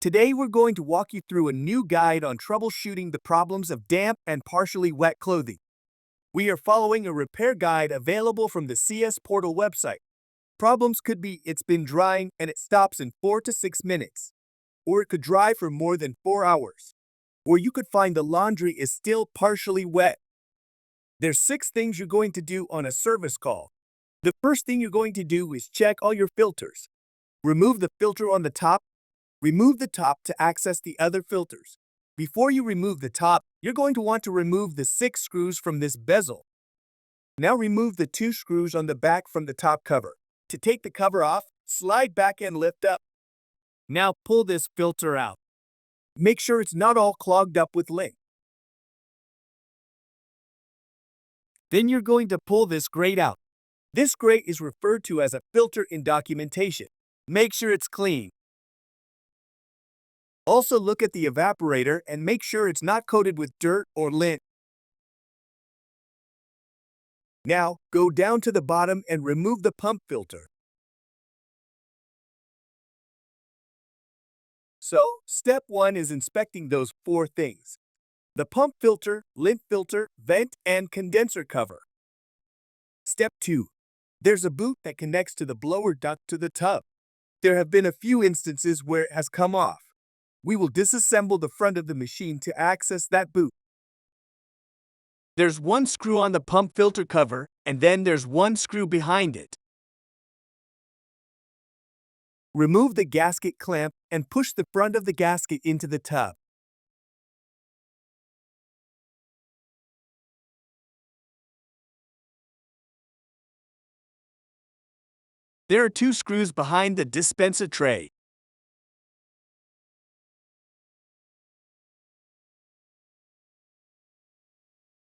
Today we're going to walk you through a new guide on troubleshooting the problems of damp and partially wet clothing. We are following a repair guide available from the CS Portal website. Problems could be it's been drying and it stops in 4 to 6 minutes, or it could dry for more than 4 hours, or you could find the laundry is still partially wet. There's 6 things you're going to do on a service call. The first thing you're going to do is check all your filters. Remove the filter on the top. Remove the top to access the other filters. Before you remove the top, you're going to want to remove the 6 screws from this bezel. Now remove the 2 screws on the back from the top cover. To take the cover off, slide back and lift up. Now pull this filter out. Make sure it's not all clogged up with lint. Then you're going to pull this grate out. This grate is referred to as a filter in documentation. Make sure it's clean. Also look at the evaporator and make sure it's not coated with dirt or lint. Now, go down to the bottom and remove the pump filter. So, step 1 is inspecting those 4 things: the pump filter, lint filter, vent, and condenser cover. Step 2. There's a boot that connects to the blower duct to the tub. There have been a few instances where it has come off. We will disassemble the front of the machine to access that boot. There's 1 screw on the pump filter cover, and then there's 1 screw behind it. Remove the gasket clamp and push the front of the gasket into the tub. There are 2 screws behind the dispenser tray.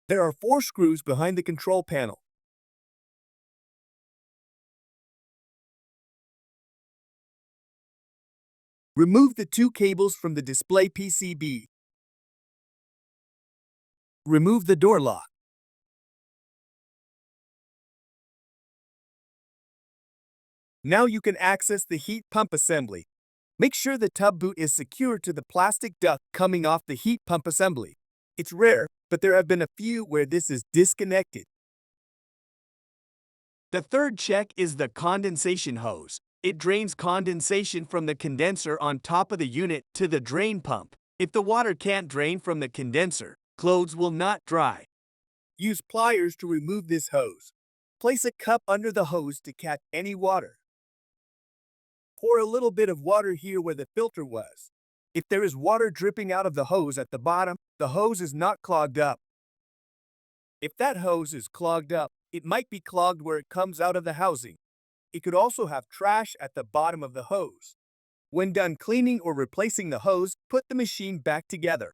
There are 4 screws behind the control panel. Remove the 2 cables from the display PCB. Remove the door lock. Now you can access the heat pump assembly. Make sure the tub boot is secured to the plastic duct coming off the heat pump assembly. It's rare, but there have been a few where this is disconnected. The third check is the condensation hose. It drains condensation from the condenser on top of the unit to the drain pump. If the water can't drain from the condenser, clothes will not dry. Use pliers to remove this hose. Place a cup under the hose to catch any water. Pour a little bit of water here where the filter was. If there is water dripping out of the hose at the bottom, the hose is not clogged up. If that hose is clogged up, it might be clogged where it comes out of the housing. It could also have trash at the bottom of the hose. When done cleaning or replacing the hose, put the machine back together.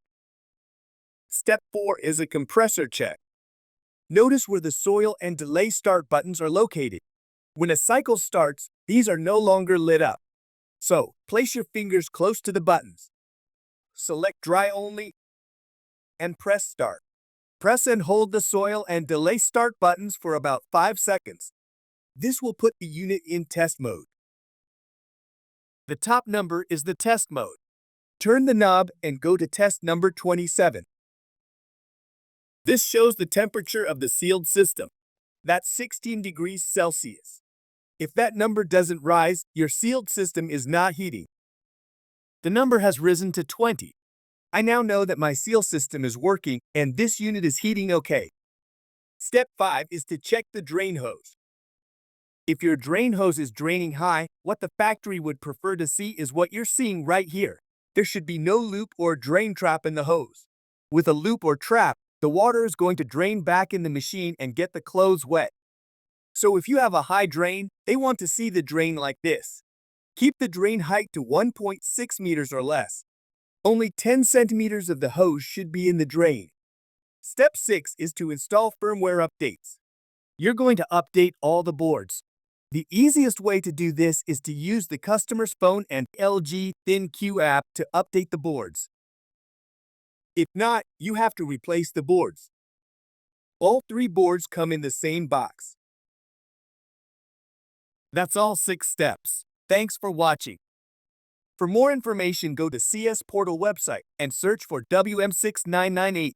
Step 4 is a compressor check. Notice where the soil and delay start buttons are located. When a cycle starts, these are no longer lit up. So, place your fingers close to the buttons. Select Dry Only and press Start. Press and hold the soil and delay start buttons for about 5 seconds. This will put the unit in test mode. The top number is the test mode. Turn the knob and go to test number 27. This shows the temperature of the sealed system. That's 16 degrees Celsius. If that number doesn't rise, your sealed system is not heating. The number has risen to 20. I now know that my seal system is working and this unit is heating okay. Step 5 is to check the drain hose. If your drain hose is draining high, what the factory would prefer to see is what you're seeing right here. There should be no loop or drain trap in the hose. With a loop or trap, the water is going to drain back in the machine and get the clothes wet. So if you have a high drain, they want to see the drain like this. Keep the drain height to 1.6 meters or less. Only 10 centimeters of the hose should be in the drain. Step 6 is to install firmware updates. You're going to update all the boards. The easiest way to do this is to use the customer's phone and LG ThinQ app to update the boards. If not, you have to replace the boards. All 3 boards come in the same box. That's all 6 steps. Thanks for watching. For more information, go to CS Portal website and search for WM6998.